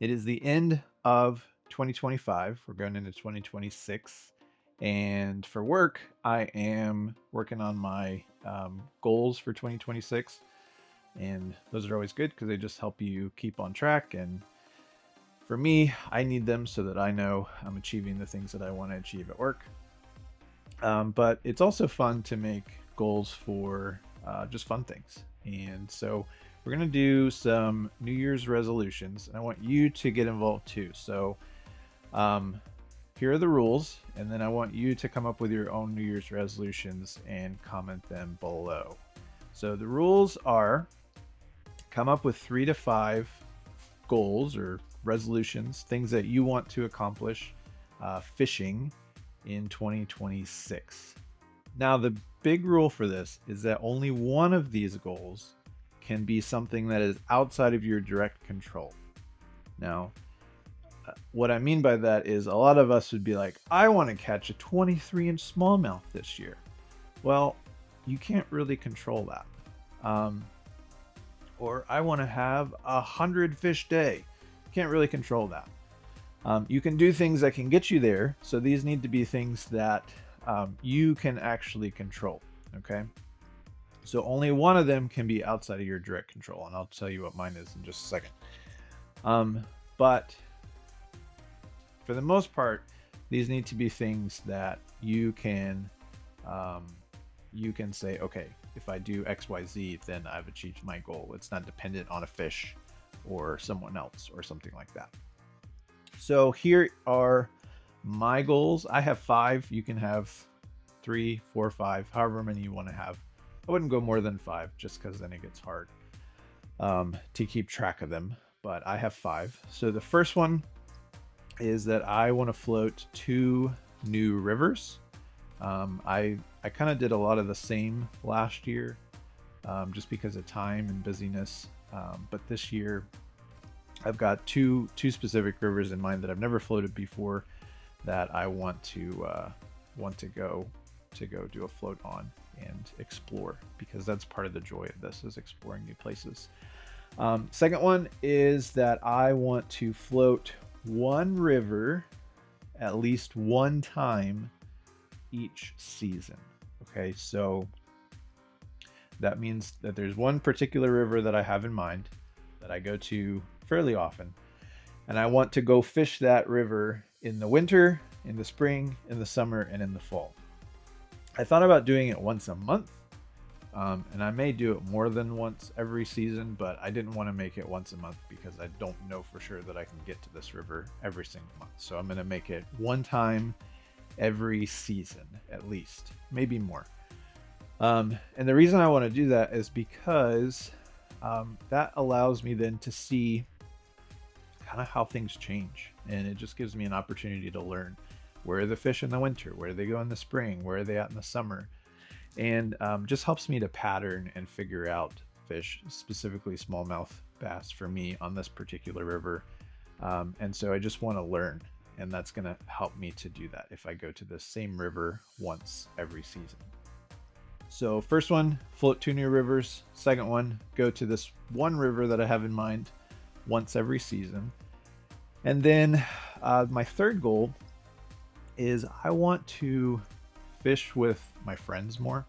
It is the end of 2025. We're going into 2026. And for work, I am working on my goals for 2026. And those are always good because they just help you keep on track. And for me, I need them so that I know I'm achieving the things that I want to achieve at work. But it's also fun to make goals for just fun things. And so we're going to do some New Year's resolutions. And I want you to get involved too. So um, here are the rules. And then I want you to come up with your own New Year's resolutions and comment them below. So the rules are come up with 3 to 5 goals or resolutions, things that you want to accomplish fishing in 2026. Now, the big rule for this is that only one of these goals can be something that is outside of your direct control. Now, what I mean by that is a lot of us would be like, I want to catch a 23-inch smallmouth this year. Well, you can't really control that. Um, or I want to have 100 fish day. Can't really control that. You can do things that can get you there. So these need to be things that you can actually control. Okay. So only one of them can be outside of your direct control. And I'll tell you what mine is in just a second. But for the most part, these need to be things that you can say, okay, if I do XYZ, then I've achieved my goal. It's not dependent on a fish or someone else or something like that. So here are my goals. I have 5. You can have 3, 4, 5, however many you want to have. I wouldn't go more than 5 just because then it gets hard to keep track of them. But I have 5. So the first one is that I want to float 2 new rivers. I kind of did a lot of the same last year just because of time and busyness. But this year, I've got two specific rivers in mind that I've never floated before that I want to go do a float on and explore because that's part of the joy of this is exploring new places. Second one is that I want to float one river at least one time each season. Okay, so that means that there's one particular river that I have in mind that I go to fairly often, and I want to go fish that river in the winter, in the spring, in the summer, and in the fall. I thought about doing it once a month, and I may do it more than once every season, but I didn't want to make it once a month because I don't know for sure that I can get to this river every single month. So I'm going to make it one time every season at least, maybe more. And the reason I want to do that is because that allows me then to see kind of how things change. And it just gives me an opportunity to learn where are the fish in the winter, where do they go in the spring, where are they at in the summer, and just helps me to pattern and figure out fish, specifically smallmouth bass for me on this particular river. And so I just want to learn, and that's going to help me to do that if I go to the same river once every season. So first one, float 2 new rivers. Second one, go to this one river that I have in mind once every season. And then my third goal is I want to fish with my friends more.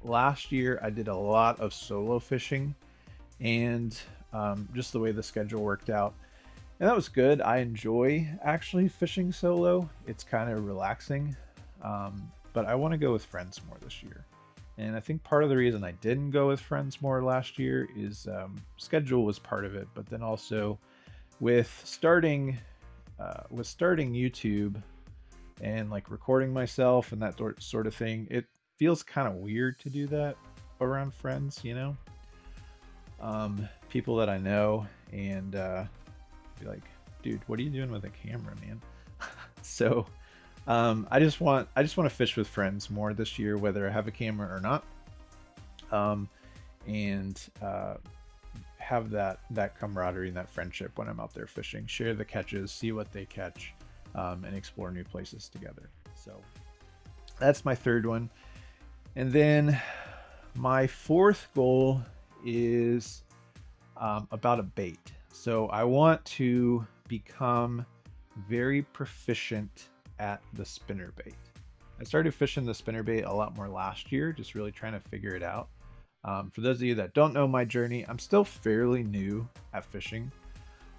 Last year I did a lot of solo fishing, and just the way the schedule worked out, and that was good. I enjoy actually fishing solo. It's kind of relaxing, but I want to go with friends more this year. And I think part of the reason I didn't go with friends more last year is schedule was part of it, but then also with starting YouTube and like recording myself and that sort of thing, it feels kind of weird to do that around friends, people that I know, and be like, dude, what are you doing with a camera, man? So I just want to fish with friends more this year, whether I have a camera or not, and have that camaraderie and that friendship when I'm out there fishing. Share the catches, see what they catch, and explore new places together. So that's my third one, and then my fourth goal is about a bait. So I want to become very proficient at the spinnerbait. I started fishing the spinnerbait a lot more last year, just really trying to figure it out. For those of you that don't know my journey, I'm still fairly new at fishing.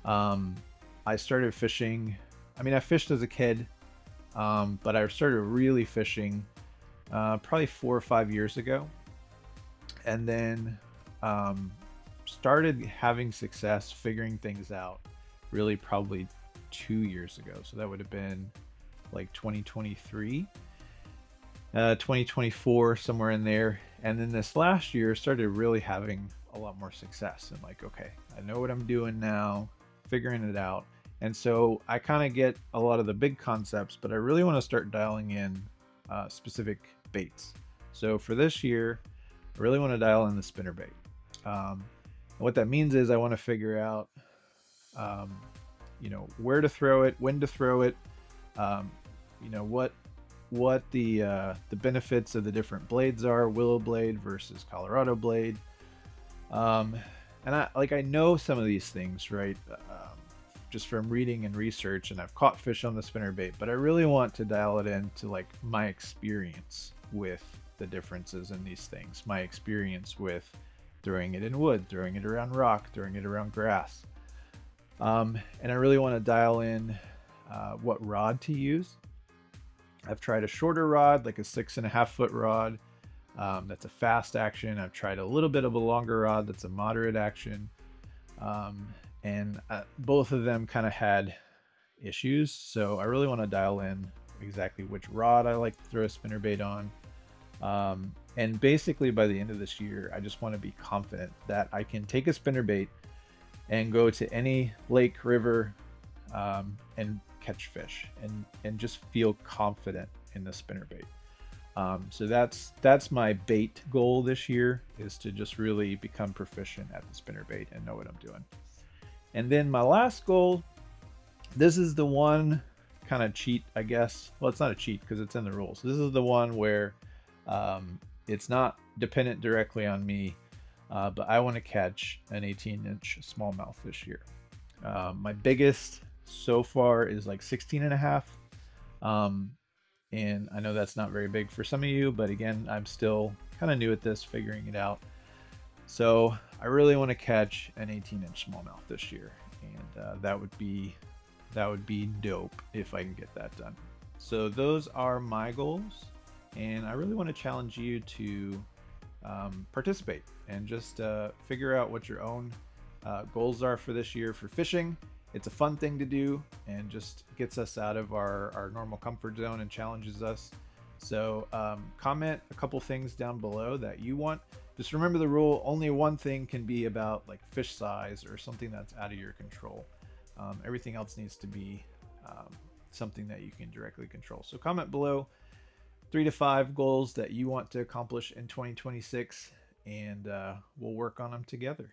Um, I started fishing, I mean, I fished as a kid, but I started really fishing probably 4 or 5 years ago. And then um, started having success figuring things out really probably 2 years ago. So that would have been like 2023, 2024, somewhere in there. And then this last year started really having a lot more success and like, okay, I know what I'm doing now, figuring it out. And so I kind of get a lot of the big concepts, but I really want to start dialing in specific baits. So for this year, I really want to dial in the spinnerbait. What that means is I want to figure out, um, where to throw it, when to throw it, um, what the benefits of the different blades are, willow blade versus Colorado blade. Um, and I know some of these things, right? Just from reading and research, and I've caught fish on the spinnerbait, but I really want to dial it into like my experience with the differences in these things, my experience with throwing it in wood, throwing it around rock, throwing it around grass. And I really want to dial in what rod to use. I've tried a shorter rod, like a 6.5 foot rod. That's a fast action. I've tried a little bit of a longer rod that's a moderate action. And both of them kind of had issues. So I really want to dial in exactly which rod I like to throw a spinnerbait on. And basically by the end of this year, I just want to be confident that I can take a spinnerbait and go to any lake, river, and catch fish and just feel confident in the spinnerbait. So that's my bait goal this year, is to just really become proficient at the spinnerbait and know what I'm doing. And then my last goal, this is the one kind of cheat, I guess. Well, it's not a cheat because it's in the rules. This is the one where it's not dependent directly on me, but I want to catch an 18-inch smallmouth this year. My biggest so far is like 16 and a half. And I know that's not very big for some of you, but again, I'm still kind of new at this, figuring it out. So I really want to catch an 18-inch smallmouth this year, and that would be dope if I can get that done. So those are my goals, and I really want to challenge you to participate and just figure out what your own goals are for this year for fishing. It's a fun thing to do and just gets us out of our normal comfort zone and challenges us. So comment a couple things down below that you want. Just remember the rule, only one thing can be about like fish size or something that's out of your control. Everything else needs to be something that you can directly control. So comment below 3 to 5 goals that you want to accomplish in 2026, and we'll work on them together.